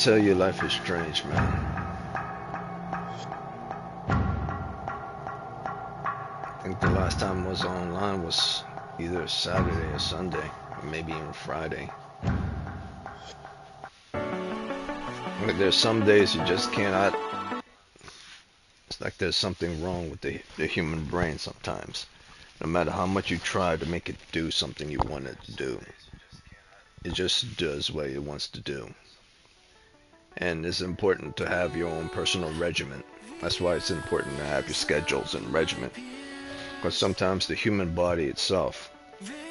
tell you, life is strange, man. I think the last time I was online was either Saturday or Sunday, or maybe even Friday. Like, there's some days you just cannot. It's like there's something wrong with the human brain sometimes. No matter how much you try to make it do something you want it to do, it just does what it wants to do. And it's important to have your own personal regimen. That's why it's important to have your schedules and regimen. Because sometimes the human body itself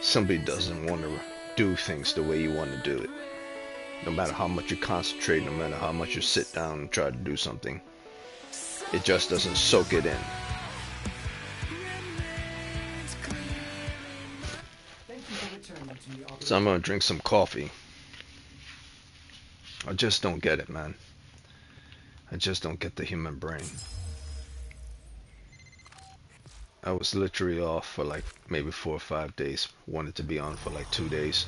simply doesn't want to do things the way you want to do it. No matter how much you concentrate, no matter how much you sit down and try to do something, it just doesn't soak it in. So I'm gonna drink some coffee. I just don't get it, man. I just don't get the human brain. I was literally off for like maybe 4 or 5 days. Wanted to be on for like 2 days.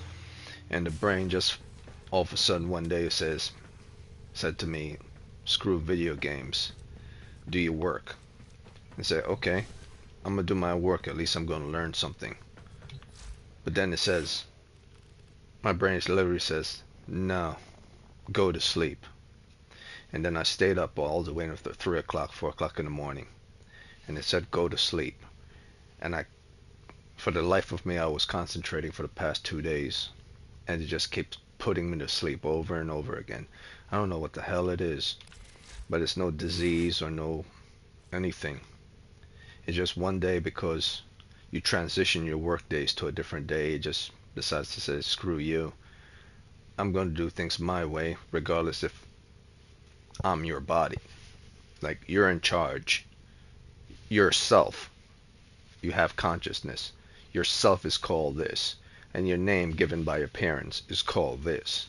And the brain just all of a sudden one day said to me, screw video games. Do your work. I said, okay, I'm gonna do my work. At least I'm gonna learn something. But then it says, my brain literally says, no, go to sleep. And then I stayed up all the way until 3 o'clock, 4 o'clock in the morning. And it said, go to sleep. And for the life of me, I was concentrating for the past 2 days. And it just keeps putting me to sleep over and over again. I don't know what the hell it is. But it's no disease or no anything. It's just one day because you transition your work days to a different day. It just decides to say, screw you. I'm going to do things my way, regardless if I'm your body. Like, you're in charge. Yourself. You have consciousness. Yourself is called this. And your name given by your parents is called this.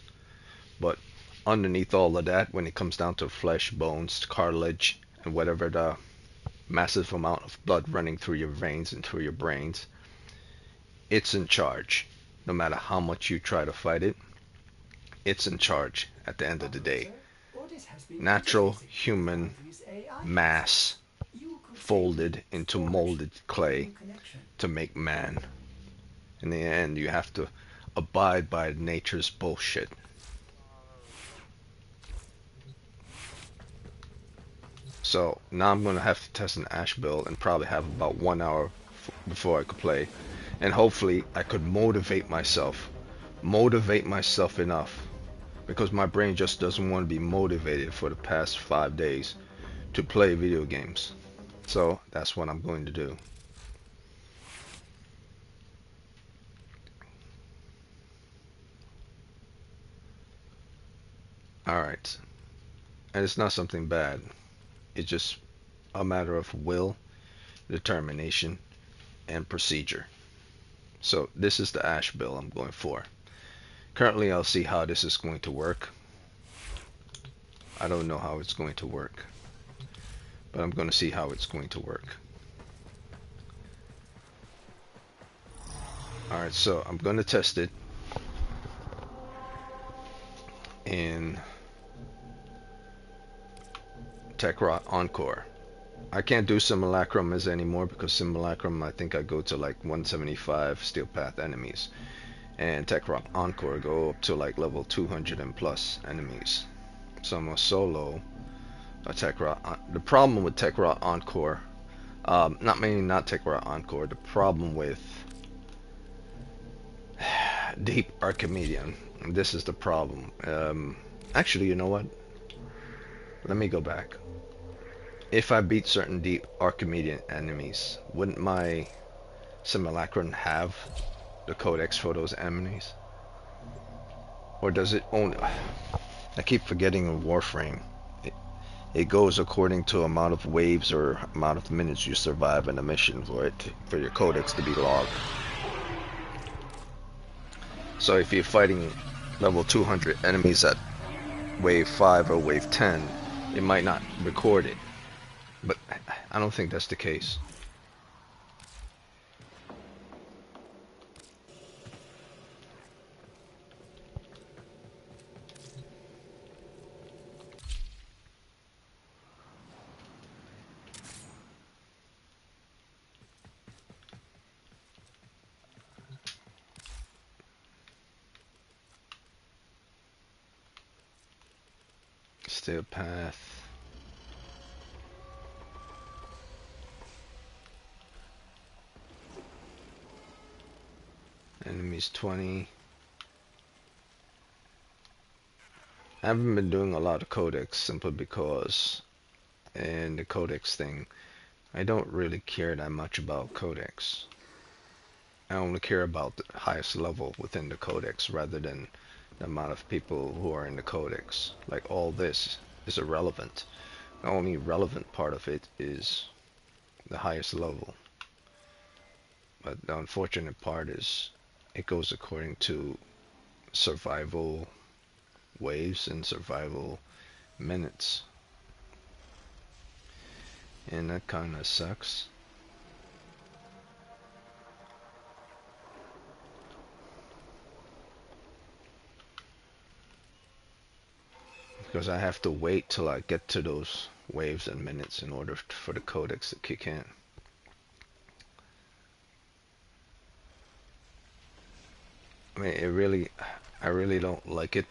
But underneath all of that, when it comes down to flesh, bones, cartilage, and whatever the massive amount of blood running through your veins and through your brains, it's in charge. No matter how much you try to fight it, it's in charge at the end of the day. Natural human mass folded into molded clay to make man. In the end, you have to abide by nature's bullshit. So now I'm going to have to test an ash build and probably have about 1 hour before I could play. And hopefully I could motivate myself. Motivate myself enough. Because my brain just doesn't want to be motivated for the past 5 days to play video games. So that's what I'm going to do. Alright. And it's not something bad. It's just a matter of will, determination, and procedure. So this is the ash build I'm going for. Currently I'll see how this is going to work. I don't know how it's going to work. But I'm going to see how it's going to work. Alright, so I'm going to test it in Techrot Encore. I can't do Simulacrum as anymore because Simulacrum I think I go to like 175 Steel Path enemies. And Techrot Encore go up to like level 200 and plus enemies. So I'm a solo a Techrot. The problem with Techrot Encore, not Techrot Encore, the problem with Deep Archimedean, this is the problem. Actually, you know what? Let me go back. If I beat certain Deep Archimedean enemies, wouldn't my Simulacrum have the codex for those enemies? Or does it only... I keep forgetting of Warframe. It goes according to amount of waves or amount of minutes you survive in a mission for your codex to be logged. So if you're fighting level 200 enemies at wave 5 or wave 10, it might not record it. But I don't think that's the case. Stay a path. Enemies 20. I haven't been doing a lot of codex simply because in the codex thing, I don't really care that much about codex. I only care about the highest level within the codex rather than the amount of people who are in the codex. Like all this is irrelevant. The only relevant part of it is the highest level. But the unfortunate part is it goes according to survival waves and survival minutes. And that kind of sucks. Because I have to wait till I get to those waves and minutes in order for the codex to kick in. I mean, I really don't like it.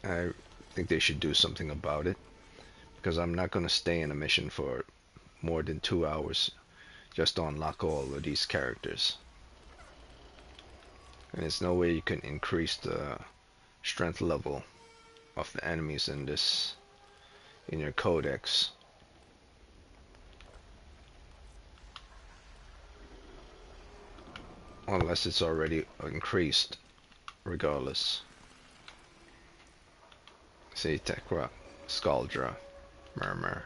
I think they should do something about it. Because I'm not going to stay in a mission for more than 2 hours just to unlock all of these characters. And there's no way you can increase the strength level of the enemies in your codex. Unless it's already increased, regardless. See, Tekra, Scaldra, Murmur.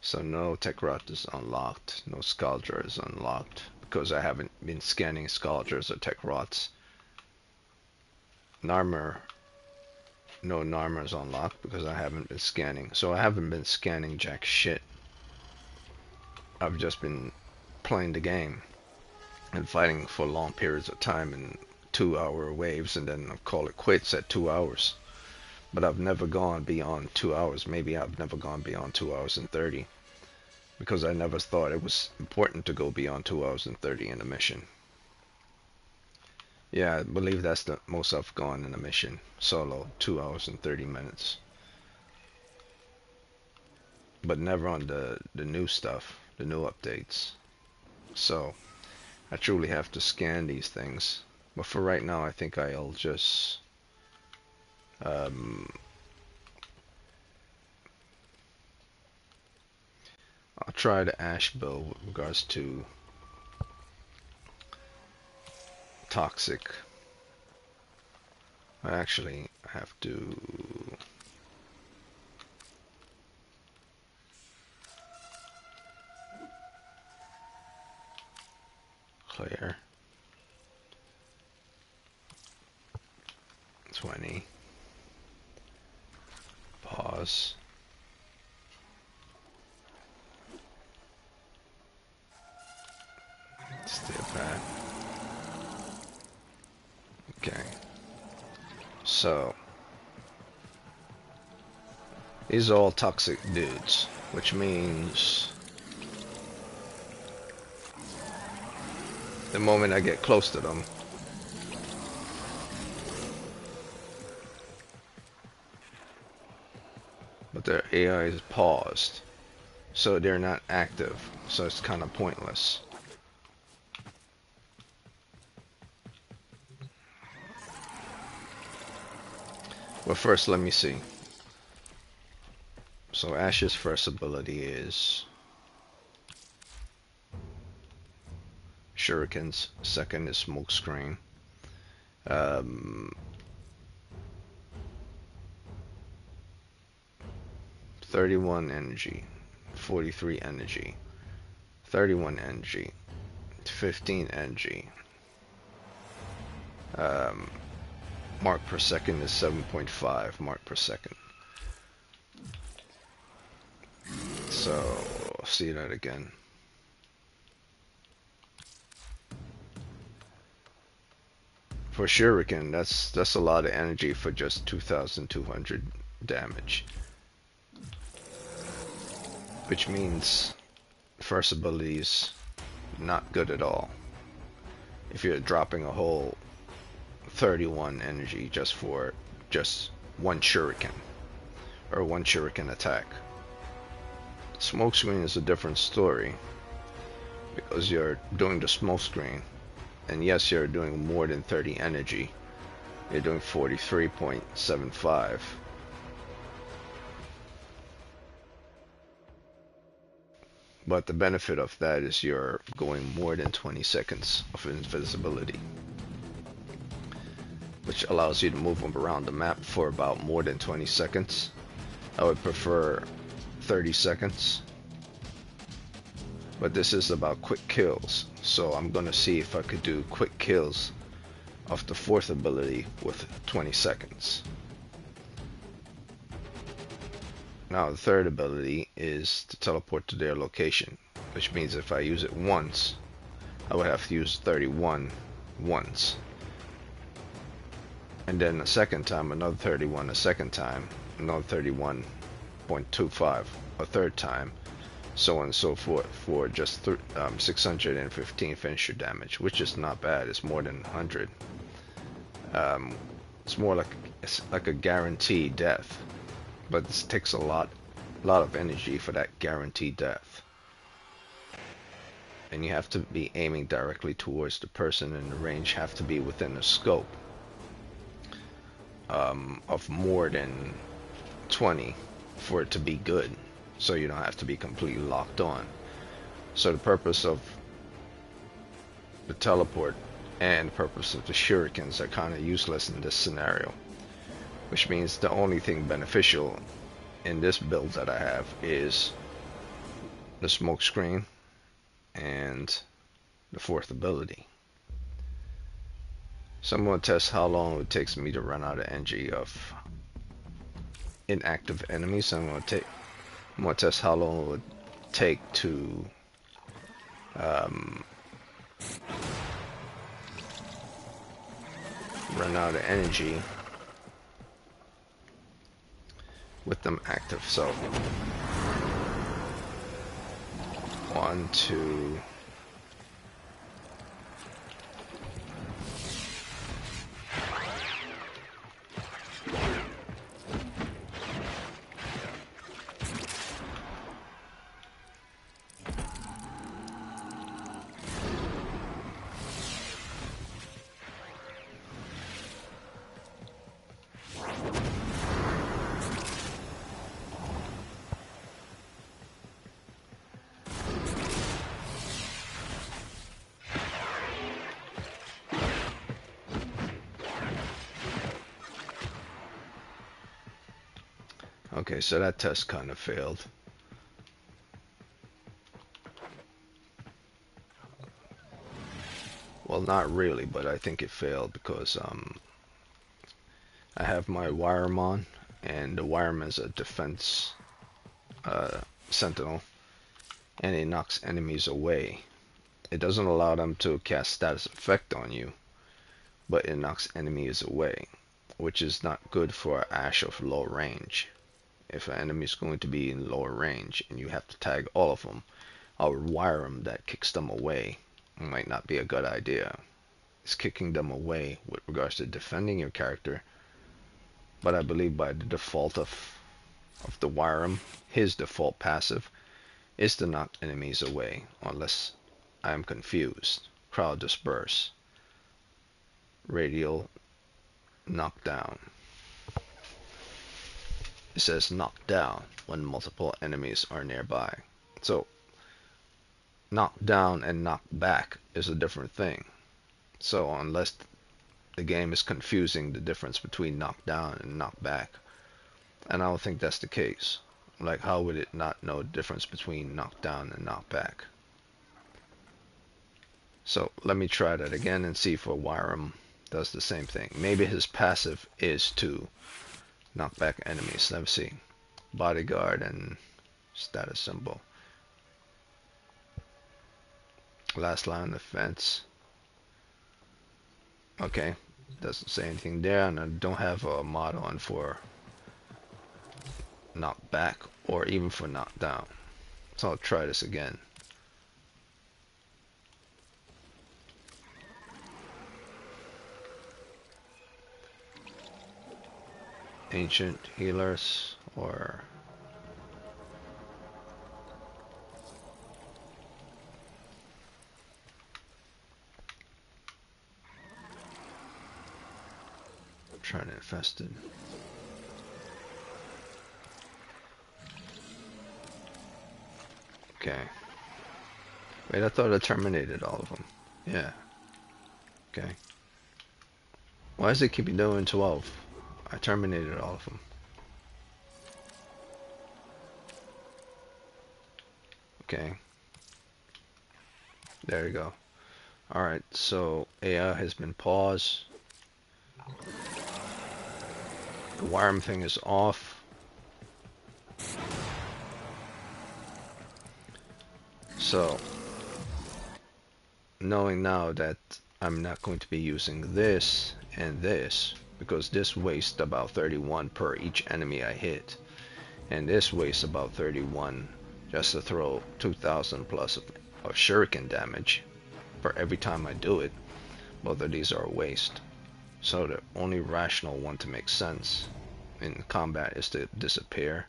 So no Tekrot is unlocked, no Scaldra is unlocked, because I haven't been scanning Scaldras or Tekrots. Narmer, no Narmer is unlocked because I haven't been scanning. So I haven't been scanning jack shit. I've just been playing the game and fighting for long periods of time in 2-hour waves, and then I'll call it quits at 2 hours. But I've never gone beyond 2 hours. Maybe I've never gone beyond 2 hours and 30. Because I never thought it was important to go beyond 2 hours and 30 in a mission. Yeah, I believe that's the most I've gone in a mission. Solo, 2 hours and 30 minutes. But never on the new stuff, the new updates. So, I truly have to scan these things. But for right now, I think I'll just... I'll try the Ash build with regards to toxic. I actually have to clear 20, pause. Step back. Okay. So these are all toxic dudes, which means the moment I get close to them, but their AI is paused, so they're not active, so it's kind of pointless. But first, let me see. So Ash's first ability is Shurikens. Second is Smokescreen. 31 energy, 43 energy, 31 energy, 15 energy. Mark per second is 7.5 mark per second. So I'll see that again. For Shuriken, that's a lot of energy for just 2,200 damage. Which means first ability is not good at all. if you're dropping a whole 31 energy just for just one shuriken or one shuriken attack. Smoke screen is a different story because you're doing the smoke screen, and yes, you're doing more than 30 energy. You're doing 43.75. But the benefit of that is you're going more than 20 seconds of invisibility, which allows you to move around the map for about more than 20 seconds. I would prefer 30 seconds. But this is about quick kills, so I'm gonna see if I could do quick kills of the fourth ability with 20 seconds. Now the third ability is to teleport to their location, which means if I use it once, I would have to use 31 once. And then a second time, another 31 a second time, another 31.25 a third time, so on and so forth, for just 615 finisher damage, which is not bad. It's more than 100. It's more like a guaranteed death, but this takes a lot of energy for that guaranteed death, and you have to be aiming directly towards the person, and the range have to be within the scope of more than 20 for it to be good, so you don't have to be completely locked on. So the purpose of the teleport and the purpose of the shurikens are kind of useless in this scenario, which means the only thing beneficial in this build that I have is the smoke screen and the fourth ability. So I'm going to test how long it takes me to run out of energy of inactive enemies. So I'm going to test how long it would take to run out of energy with them active. So 1, 2, okay, so that test kind of failed. Well, not really, but I think it failed because I have my Warframe on, and the Warframe is a defense sentinel, and it knocks enemies away. It doesn't allow them to cast status effect on you, but it knocks enemies away, which is not good for Ash of low range. If an enemy is going to be in lower range and you have to tag all of them, our Warframe that kicks them away might not be a good idea. It's kicking them away with regards to defending your character, but I believe by the default of the Warframe, his default passive is to knock enemies away, unless I am confused. Crowd disperse, radial knockdown. It says knock down when multiple enemies are nearby. So knock down and knock back is a different thing. So unless the game is confusing the difference between knock down and knock back, and I don't think that's the case. Like, how would it not know the difference between knock down and knock back? So let me try that again and see if Warframe does the same thing. Maybe his passive is to knock back enemies. Let me see. Bodyguard and status symbol. Last line of defense. Okay, doesn't say anything there, and I don't have a mod on for knock back or even for knock down. So I'll try this again. ancient healers or trying to infested. Okay. Wait, I thought I terminated all of them. Yeah. Okay. Why does it keep doing 12? I terminated all of them. Okay. There you go. Alright, so AI has been paused. The worm thing is off. So, knowing now that I'm not going to be using this and this, because this wastes about 31 per each enemy I hit, and this wastes about 31 just to throw 2,000 plus of shuriken damage for every time I do it. Both of these are a waste. So the only rational one to make sense in combat is to disappear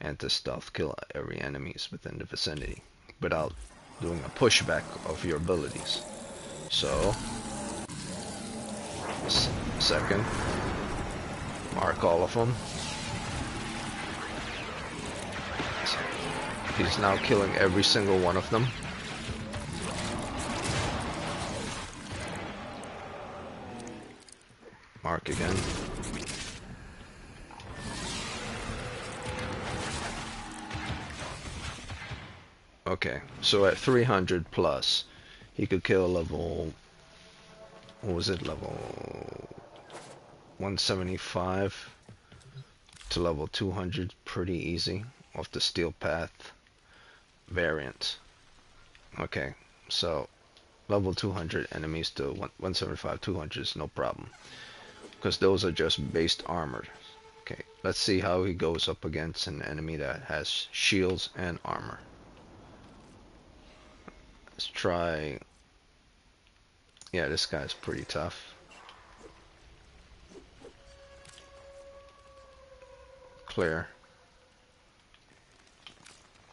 and to stealth kill every enemies within the vicinity without doing a pushback of your abilities. So, second, mark all of them. He's now killing every single one of them. Mark again. Okay, so at 300 plus, he could kill level, what was it, level 175 to level 200 pretty easy off the Steel Path variant. Okay, so level 200 enemies to 175, 200 is no problem, because those are just based armor. Okay, let's see how he goes up against an enemy that has shields and armor. Let's try. Yeah, this guy's pretty tough. Clear.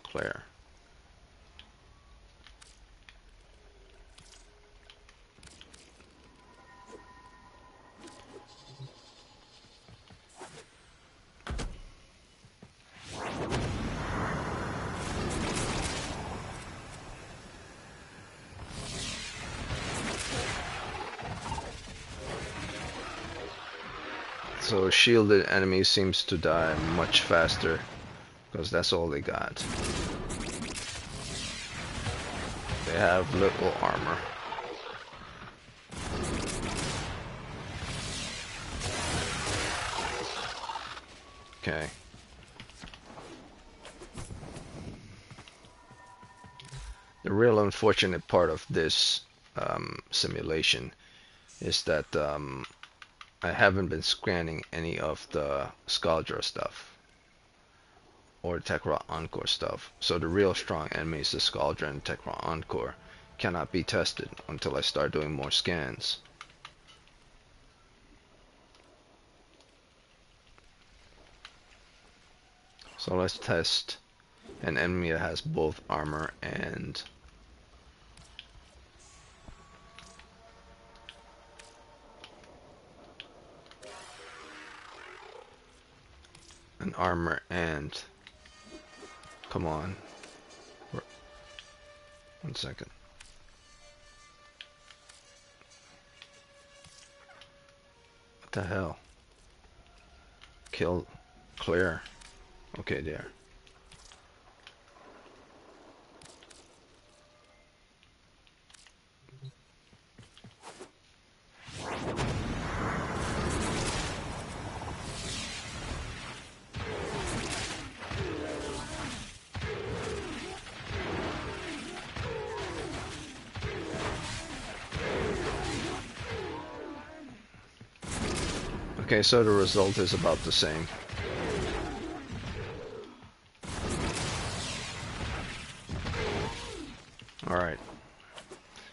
Clear. So shielded enemy seems to die much faster because that's all they got. They have little armor. Okay. The real unfortunate part of this simulation is that I haven't been scanning any of the Scaldra stuff or Tekra Encore stuff. So the real strong enemies, the Scaldra and Tekra Encore, cannot be tested until I start doing more scans. So let's test an enemy that has both armor and armor and come on. 1 second. What the hell? Kill, clear. Okay, there. Okay, so the result is about the same. Alright.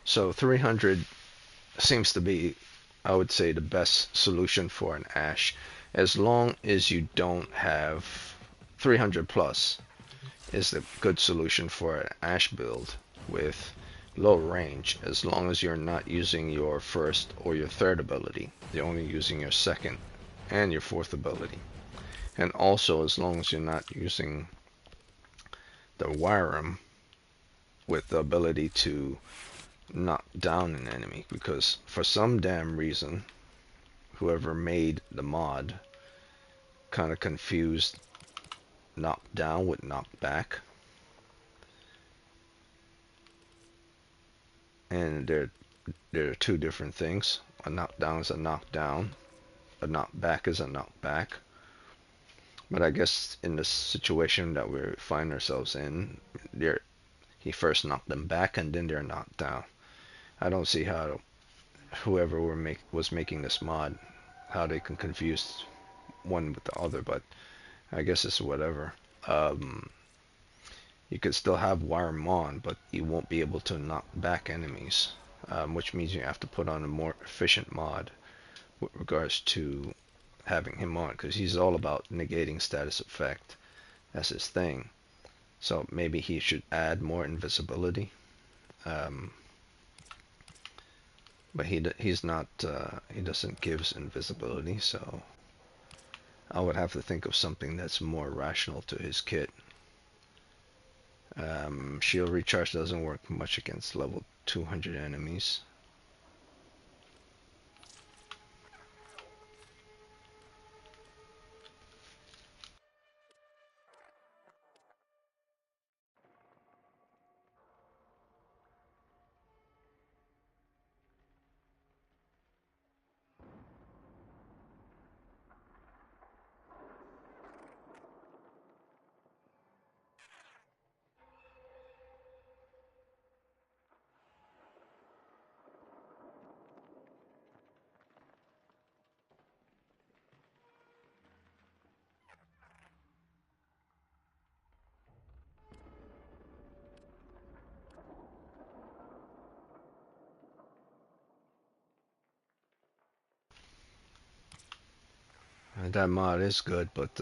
So 300 seems to be, I would say, the best solution for an Ashe. As long as you don't have 300 plus is the good solution for an Ash build with low range, as long as you're not using your first or your third ability. You're only using your second and your fourth ability. And also as long as you're not using the Warframe with the ability to knock down an enemy, because for some damn reason whoever made the mod kind of confused knock down with knock back, and they're two different things. A knockdown is a knockdown, a knockback is a knockback. But I guess in the situation that we find ourselves in, he first knocked them back and then they're knocked down. I don't see how whoever was making this mod, how they can confuse one with the other, but I guess it's whatever. Um, you could still have Warm on, but you won't be able to knock back enemies, which means you have to put on a more efficient mod with regards to having him on, because he's all about negating status effect. That's his thing. So maybe he should add more invisibility. Um, but he's not he doesn't give invisibility, so I would have to think of something that's more rational to his kit. Shield recharge doesn't work much against level 200 enemies. That mod is good, but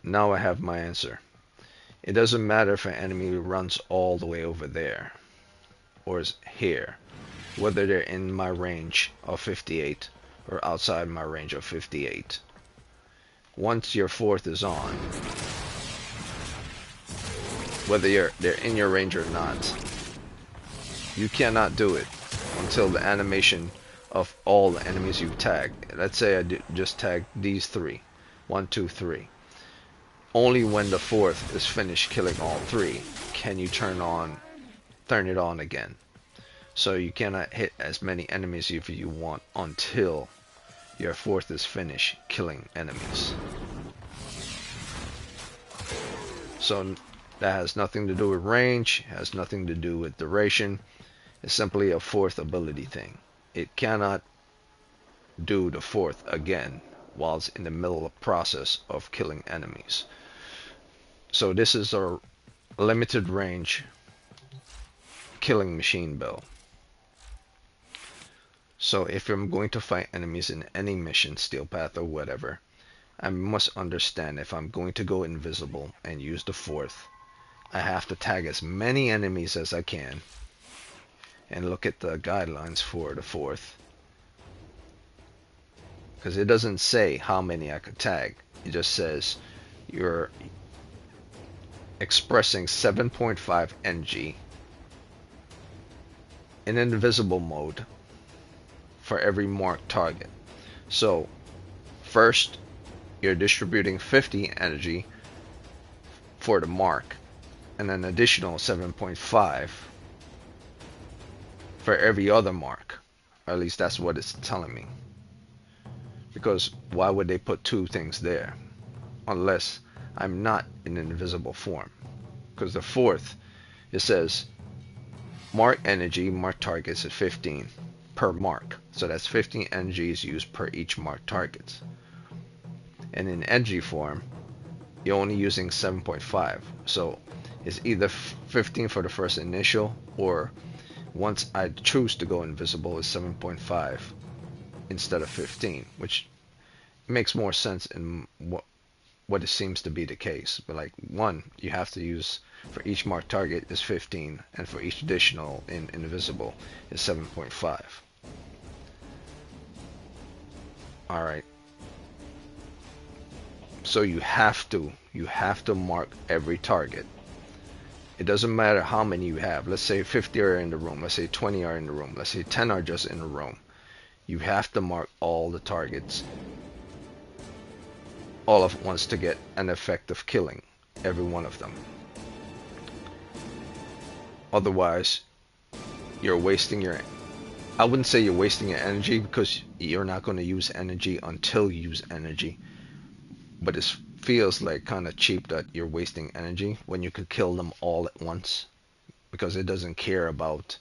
Now I have my answer. It doesn't matter if an enemy runs all the way over there or is here, whether they're in my range of 58 or outside my range of 58. Once your fourth is on, whether they're in your range or not, you cannot do it until the animation of all the enemies you've tagged. Let's say I just tagged these three. 1, 2, 3. Only when the fourth is finished killing all three can you turn it on again. So you cannot hit as many enemies if you want until your fourth is finished killing enemies. So that has nothing to do with range, has nothing to do with duration. It's simply a fourth ability thing. It cannot do the fourth again while it's in the middle of process of killing enemies. So this is a limited range killing machine build. So if I'm going to fight enemies in any mission, steel path or whatever, I must understand if I'm going to go invisible and use the fourth, I have to tag as many enemies as I can and look at the guidelines for the fourth, because it doesn't say how many I could tag. It just says you're expressing 7.5 NG in invisible mode for every marked target. So first you're distributing 50 energy for the mark and an additional 7.5 for every other mark. Or at least that's what it's telling me. Because why would they put two things there unless I'm not in an invisible form? Because the fourth, it says mark energy, mark targets at 15 per mark. So that's 15 energy is used per each marked targets. And in energy form, you're only using 7.5. So it's either 15 for the first initial, or once I choose to go invisible, is 7.5 instead of 15, which makes more sense in what it seems to be the case. But like one, you have to use for each marked target is 15, and for each additional in invisible is 7.5. All right. So you have to mark every target. It doesn't matter how many you have. Let's say 50 are in the room. Let's say 20 are in the room. Let's say 10 are just in the room. You have to mark all the targets all at once to get an effective killing, every one of them. Otherwise, you're wasting your... I wouldn't say you're wasting your energy, because you're not going to use energy until you use energy. But it feels like kind of cheap that you're wasting energy when you could kill them all at once, because it doesn't care about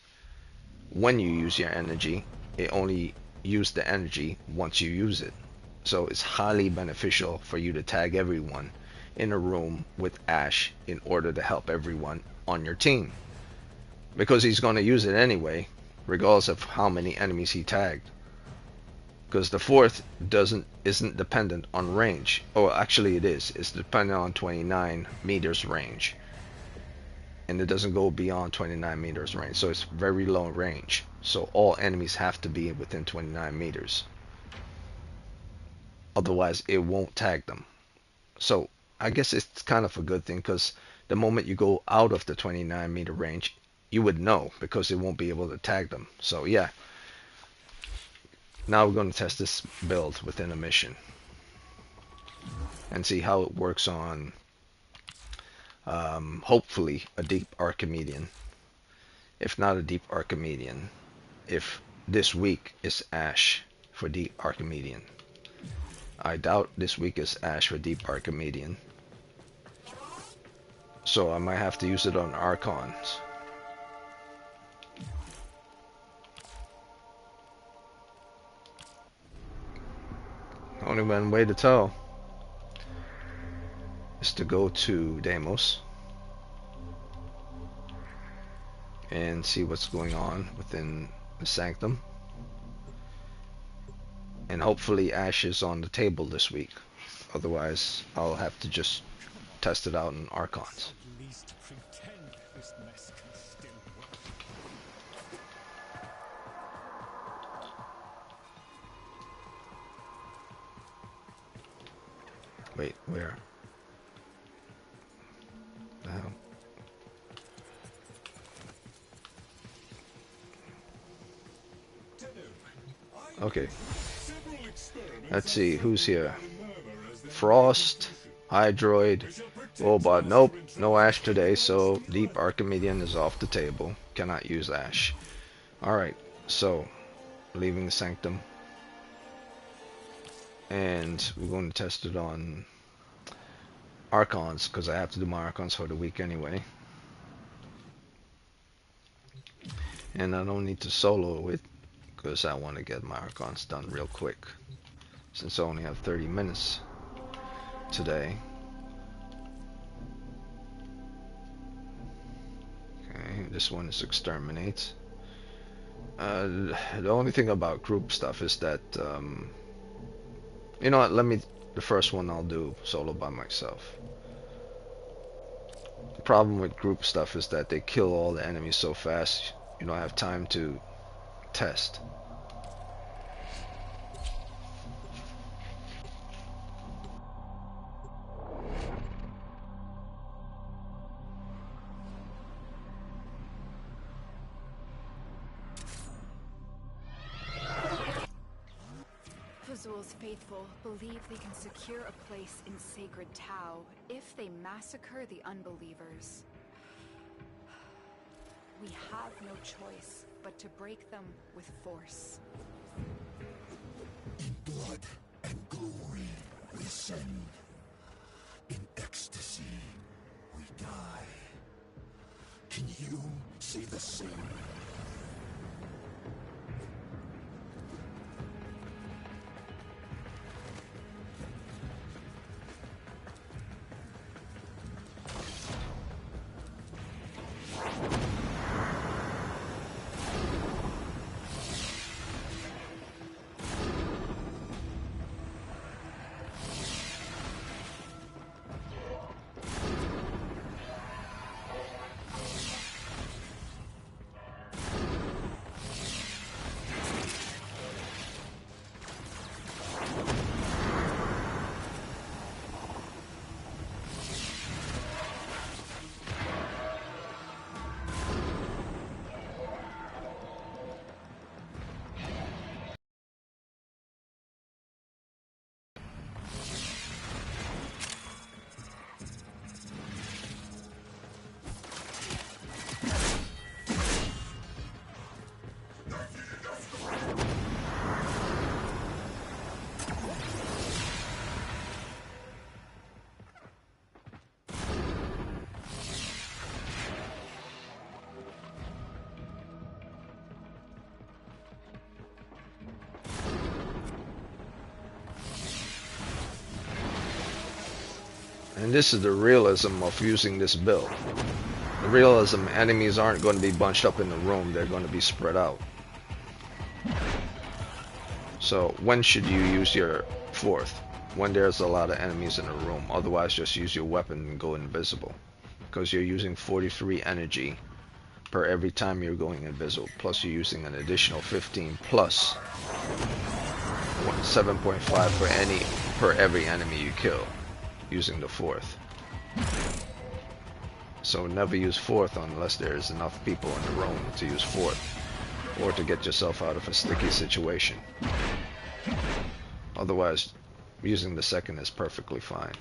when you use your energy. It only uses the energy once you use it. So it's highly beneficial for you to tag everyone in a room with Ash in order to help everyone on your team, because he's going to use it anyway regardless of how many enemies he tagged. Because the fourth isn't dependent on range. Oh, actually it is. It's dependent on 29 meters range. And it doesn't go beyond 29 meters range. So it's very low range. So all enemies have to be within 29 meters. Otherwise it won't tag them. So I guess it's kind of a good thing, because the moment you go out of the 29 meter range, you would know, because it won't be able to tag them. So yeah. Now we're going to test this build within a mission and see how it works on hopefully a deep Archimedean. If not a deep Archimedean, if this week is Ash for deep Archimedean. I doubt this week is Ash for deep Archimedean. So I might have to use it on Archons. Only one way to tell is to go to Deimos and see what's going on within the Sanctum. And hopefully Ash is on the table this week. Otherwise, I'll have to just test it out in Archons. At least pretend this mess can still work. Wait, where? The hell? Okay. Let's see, who's here? Frost, Hydroid, Robot. Nope, no Ash today, so Deep Archimedean is off the table. Cannot use Ash. Alright, so, leaving the Sanctum. And we're going to test it on Archons, because I have to do my Archons for the week anyway. And I don't need to solo it, because I want to get my Archons done real quick. Since I only have 30 minutes today. Okay, this one is Exterminate. The only thing about group stuff is that, you know what, the first one I'll do solo by myself. The problem with group stuff is that they kill all the enemies so fast, you don't have time to test. Fazul's faithful believe they can secure a place in Sacred Tau if they massacre the unbelievers. We have no choice but to break them with force. In blood and glory we send. In ecstasy we die. Can you say the same? And this is the realism of using this build. The realism, enemies aren't going to be bunched up in the room, they're going to be spread out. So when should you use your fourth? When there's a lot of enemies in a room. Otherwise just use your weapon and go invisible. Because you're using 43 energy per every time you're going invisible. Plus you're using an additional 15 plus 7.5 per every enemy you kill. Using the fourth. So never use fourth unless there's enough people in the room to use fourth, or to get yourself out of a sticky situation. Otherwise, using the second is perfectly fine.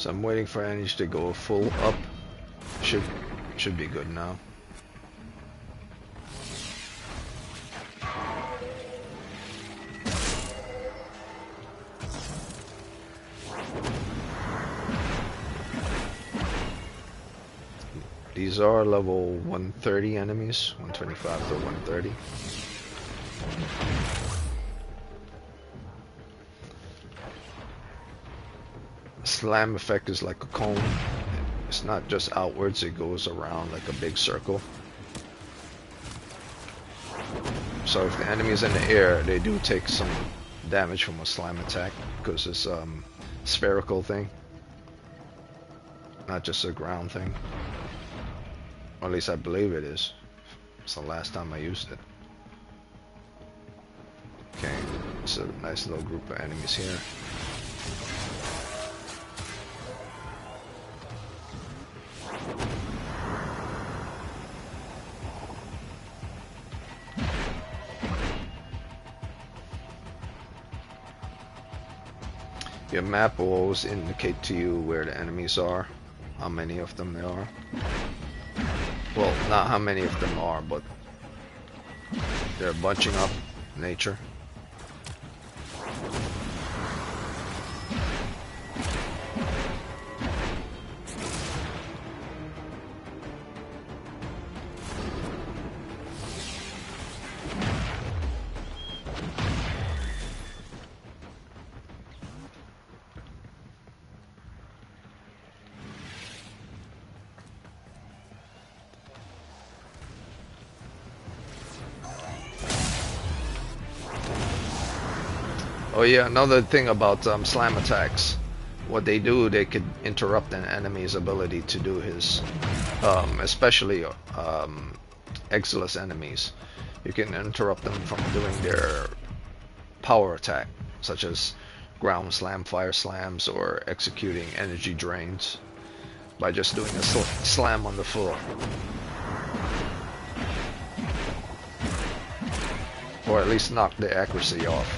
So I'm waiting for energy to go full up. Should be good now. These are level 130 enemies, 125 to 130. Slam effect is like a cone. It's not just outwards, it goes around like a big circle. So if the enemy is in the air, they do take some damage from a slam attack because it's spherical thing, not just a ground thing. Or at least I believe it is. It's the last time I used it. Okay, it's a nice little group of enemies here. Your map will always indicate to you where the enemies are, how many of them there are. Well, not how many of them are, but they're bunching up in nature. Oh yeah, another thing about slam attacks. What they do, they could interrupt an enemy's ability to do his, especially Exilus enemies. You can interrupt them from doing their power attack, such as ground slam, fire slams, or executing energy drains by just doing a slam on the floor. Or at least knock the accuracy off.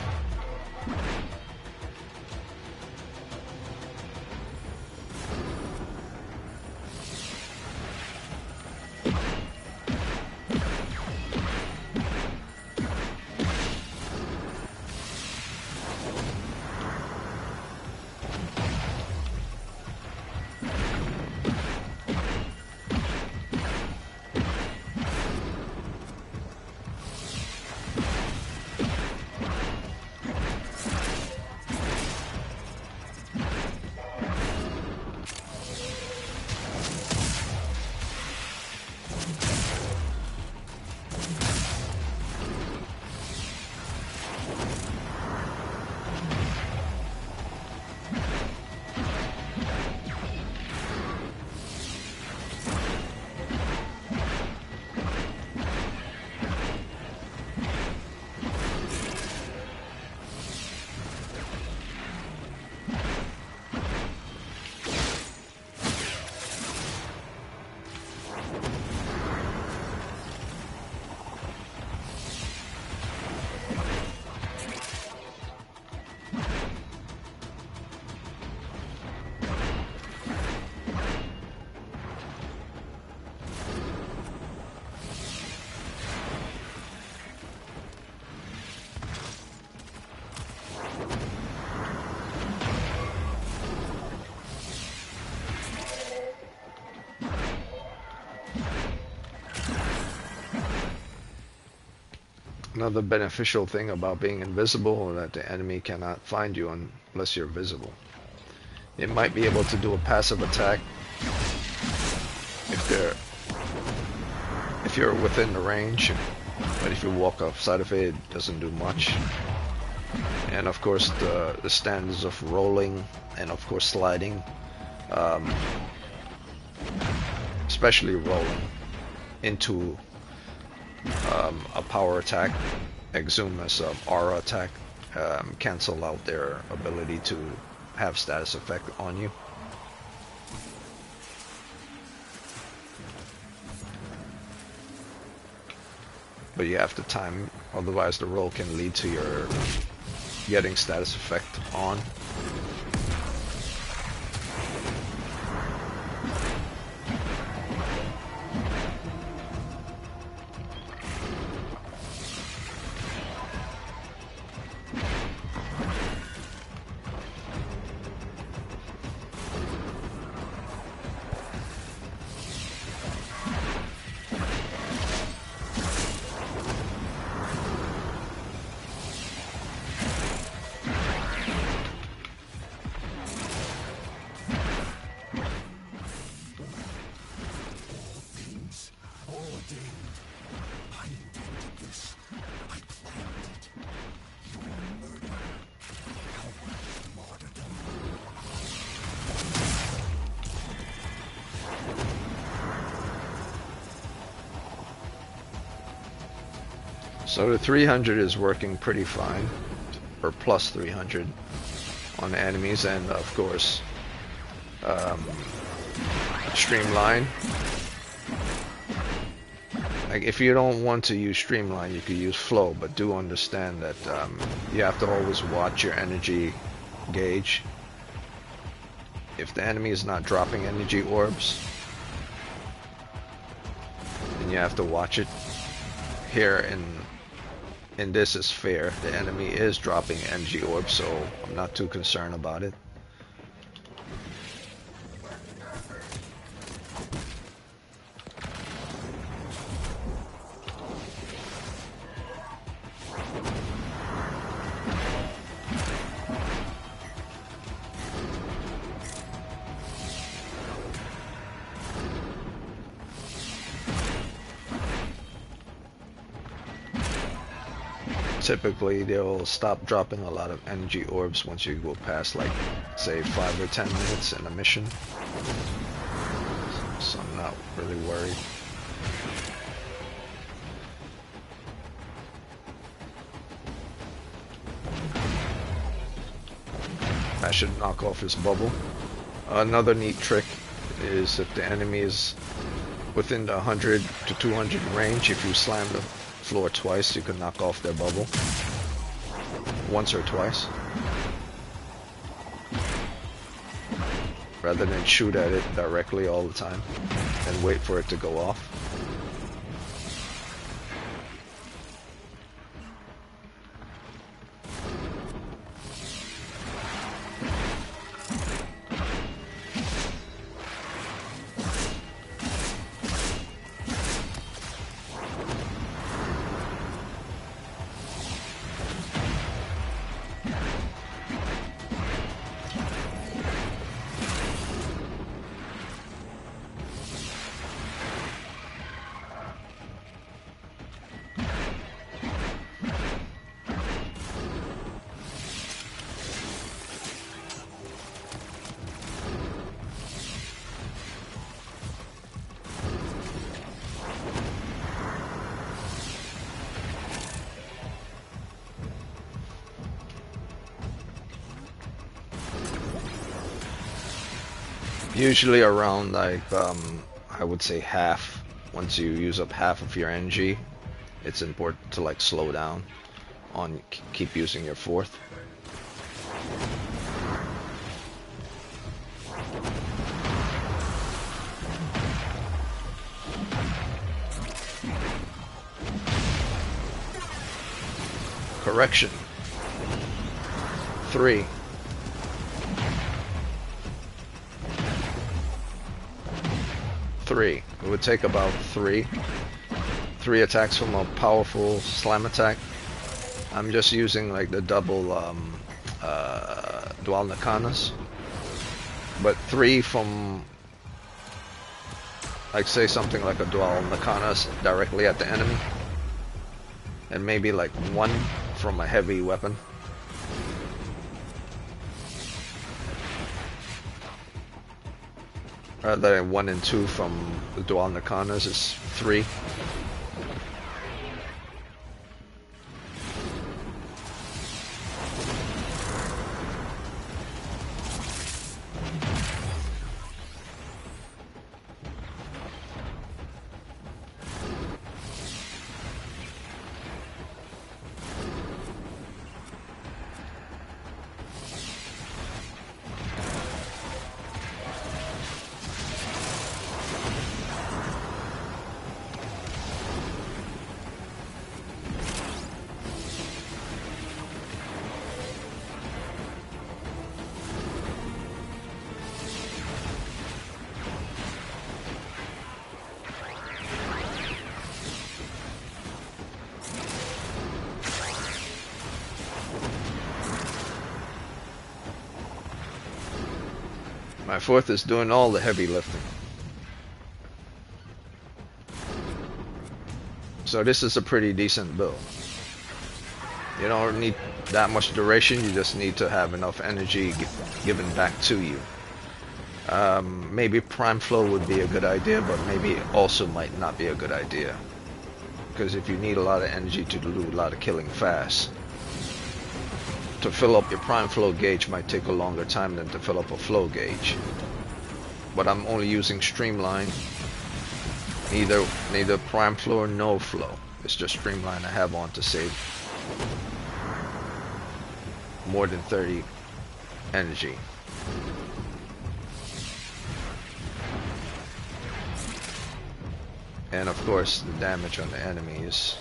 Another beneficial thing about being invisible is that the enemy cannot find you unless you're visible. It might be able to do a passive attack if you're within the range, but if you walk outside of it, it doesn't do much. And of course the standards of rolling and of course sliding, especially rolling into a power attack, Exuma's aura attack, cancel out their ability to have status effect on you. But you have to time, otherwise the roll can lead to your getting status effect on. So the 300 is working pretty fine, or plus 300 on the enemies, and of course, streamline. Like if you don't want to use streamline, you could use flow, but do understand that you have to always watch your energy gauge. If the enemy is not dropping energy orbs, then you have to watch it. Here in this is fair. The enemy is dropping energy orbs, so I'm not too concerned about it. Typically, they'll stop dropping a lot of energy orbs once you go past, like, say, 5 or 10 minutes in a mission. So I'm not really worried. I should knock off his bubble. Another neat trick is if the enemy is within the 100 to 200 range, if you slam the floor twice, you can knock off their bubble. Once or twice. Rather than shoot at it directly all the time and wait for it to go off. Usually around like I would say half. Once you use up half of your energy, it's important to like slow down on keep using your fourth. Correction. 3. It would take about three attacks from a powerful slam attack. I'm just using like the double dual nakanas, but 3 from like say something like a dual nakanas directly at the enemy, and maybe like 1 from a heavy weapon. Rather than 1 and 2 from the dual nakanas is 3. My fourth is doing all the heavy lifting. So this is a pretty decent build. You don't need that much duration, you just need to have enough energy given back to you. Maybe Prime Flow would be a good idea, but maybe it also might not be a good idea. because if you need a lot of energy to do a lot of killing fast, to fill up your prime flow gauge might take a longer time than to fill up a flow gauge. But I'm only using streamline, neither prime flow or no flow. It's just streamline I have on to save more than 30 energy. And of course the damage on the enemies.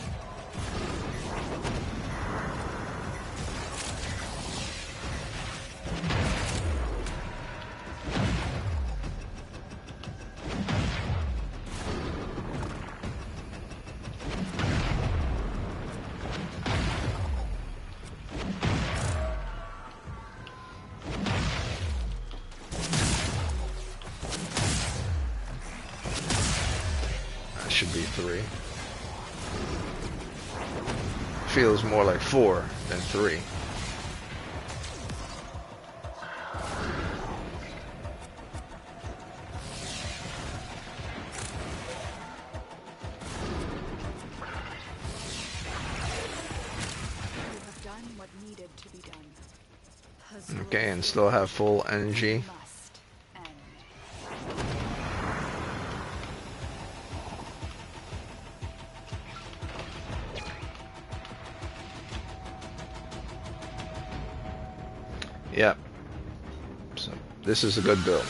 Should be 3. Feels more like 4 than 3. You have done what needed to be done. Okay, and still have full energy. Must end. Yep. So this is a good build.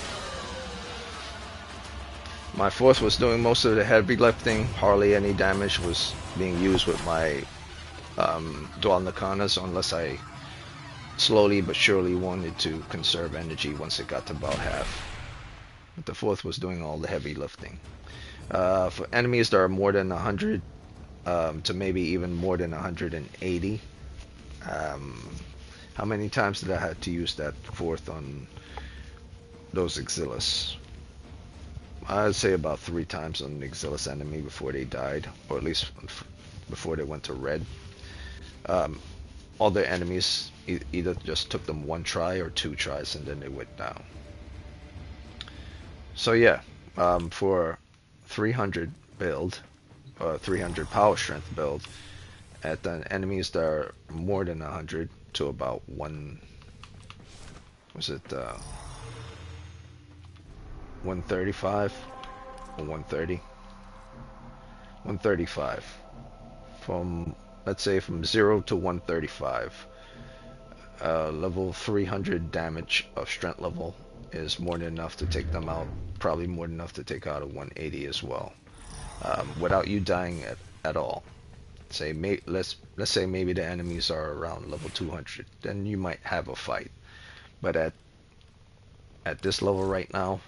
My fourth was doing most of the heavy lifting. Hardly any damage was being used with my dual nakanas, unless I slowly but surely wanted to conserve energy once it got to about half. But the fourth was doing all the heavy lifting. For enemies that are more than 100 to maybe even more than 180, how many times did I have to use that fourth on those Exilis? I'd say about 3 times on the Exilis enemy before they died, or at least before they went to red. Other enemies either just took them 1 try or 2 tries and then they went down. So yeah, for 300 build, 300 power strength build, at the enemies that are more than 100 to about 135 or 130? 135. From, let's say, from 0 to 135. Level 300 damage of strength level is more than enough to take them out. Probably more than enough to take out a 180 as well, without you dying at all. Let's say maybe the enemies are around level 200, then you might have a fight. But at this level right now,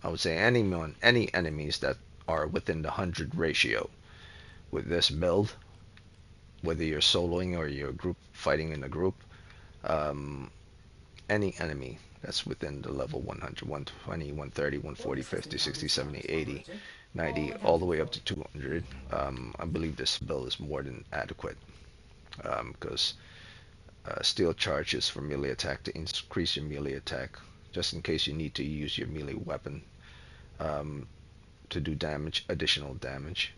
I would say any enemies that are within the 100 ratio with this build, whether you're soloing or you're group fighting in a group, any enemy that's within the level 100, 120, 130, 140, 50, 60, 70, 80, 90, all the way up to 200, I believe this build is more than adequate, because steel charges for melee attack to increase your melee attack, just in case you need to use your melee weapon to do damage, additional damage.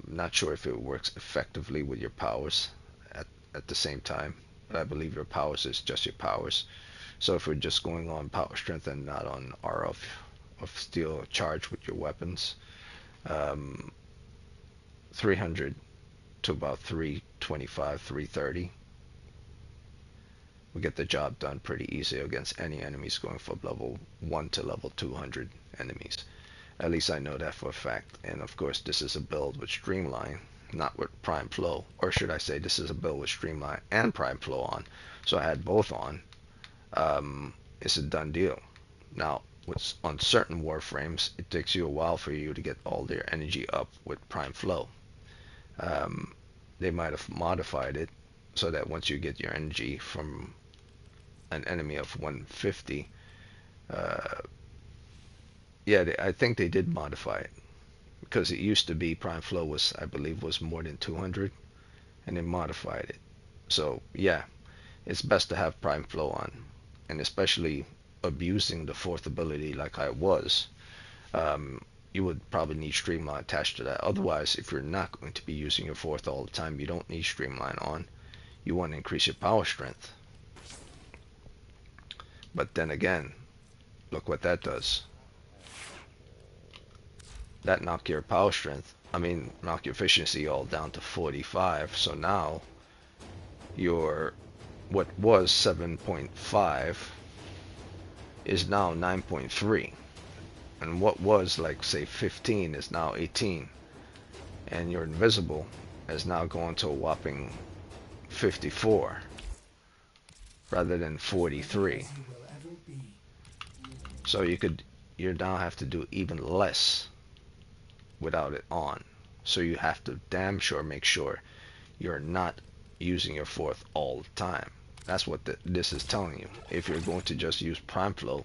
Not sure if it works effectively with your powers at the same time, but I believe your powers is just your powers. So if we're just going on power strength and not on R of steel charge with your weapons, 300 to about 325, 330, we get the job done pretty easy against any enemies going from level 1 to level 200 enemies. At least I know that for a fact. And of course this is a build with streamline, not with prime flow, or should I say this is a build with streamline and prime flow on. So I had both on. It's a done deal. Now on certain warframes it takes you a while for you to get all their energy up with prime flow. They might have modified it so that once you get your energy from an enemy of 150, yeah, I think they did modify it, because it used to be prime flow was, I believe, was more than 200, and they modified it. So yeah, it's best to have prime flow on, and especially abusing the fourth ability like I was. you would probably need Streamline attached to that. Otherwise, if you're not going to be using your fourth all the time, you don't need Streamline on. You want to increase your power strength. But then again, look what that does. That knock your power strength, knock your efficiency all down to 45. So now your what was 7.5 is now 9.3, and what was like say 15 is now 18, and your invisible is now going to a whopping 54 rather than 43. So you now have to do even less without it on. So you have to damn sure make sure you're not using your fourth all the time. That's what this is telling you. If you're going to just use Prime Flow,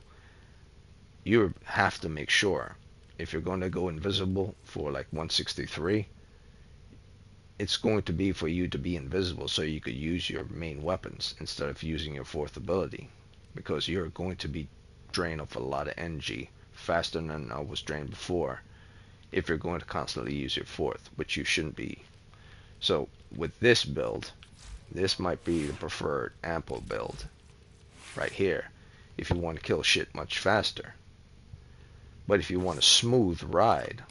you have to make sure if you're going to go invisible for like 163, it's going to be for you to be invisible so you could use your main weapons instead of using your fourth ability, because you're going to be drained of a lot of energy faster than I was drained before if you're going to constantly use your fourth, which you shouldn't be. So with this build, this might be the preferred ample build right here if you want to kill shit much faster. But if you want a smooth ride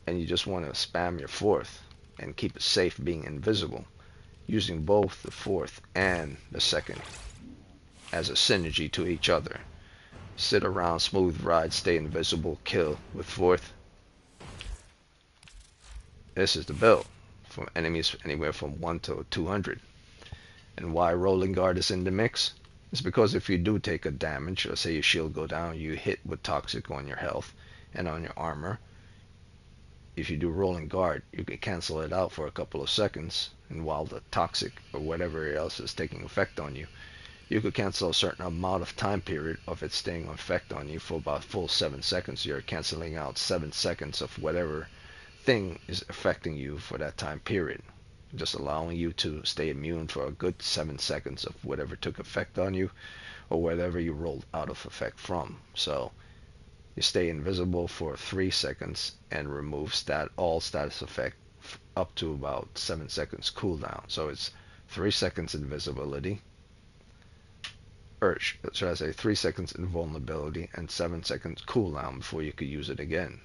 and you just want to spam your fourth and keep it safe being invisible, using both the fourth and the second as a synergy to each other. Sit around, smooth ride, stay invisible, kill with fourth. This is the build from enemies anywhere from 1 to 200. And why Rolling Guard is in the mix? It's because if you do take a damage, or say your shield go down, you hit with toxic on your health and on your armor. If you do Rolling Guard, you can cancel it out for a couple of seconds, and while the toxic or whatever else is taking effect on you, you could cancel a certain amount of time period of it staying in effect on you for about full 7 seconds. You're canceling out 7 seconds of whatever thing is affecting you for that time period, just allowing you to stay immune for a good 7 seconds of whatever took effect on you or whatever you rolled out of effect from. So you stay invisible for 3 seconds and remove all status effect up to about 7 seconds cooldown. So it's 3 seconds invisibility, or should I say 3 seconds invulnerability and 7 seconds cooldown before you could use it again.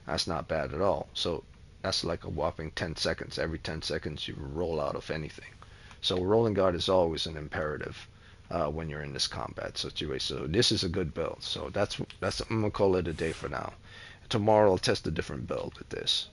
That's not bad at all. So that's like a whopping 10 seconds. Every 10 seconds you roll out of anything. So Rolling Guard is always an imperative when you're in this combat situation. So this is a good build. So that's I'm gonna call it a day for now. Tomorrow I'll test a different build with this.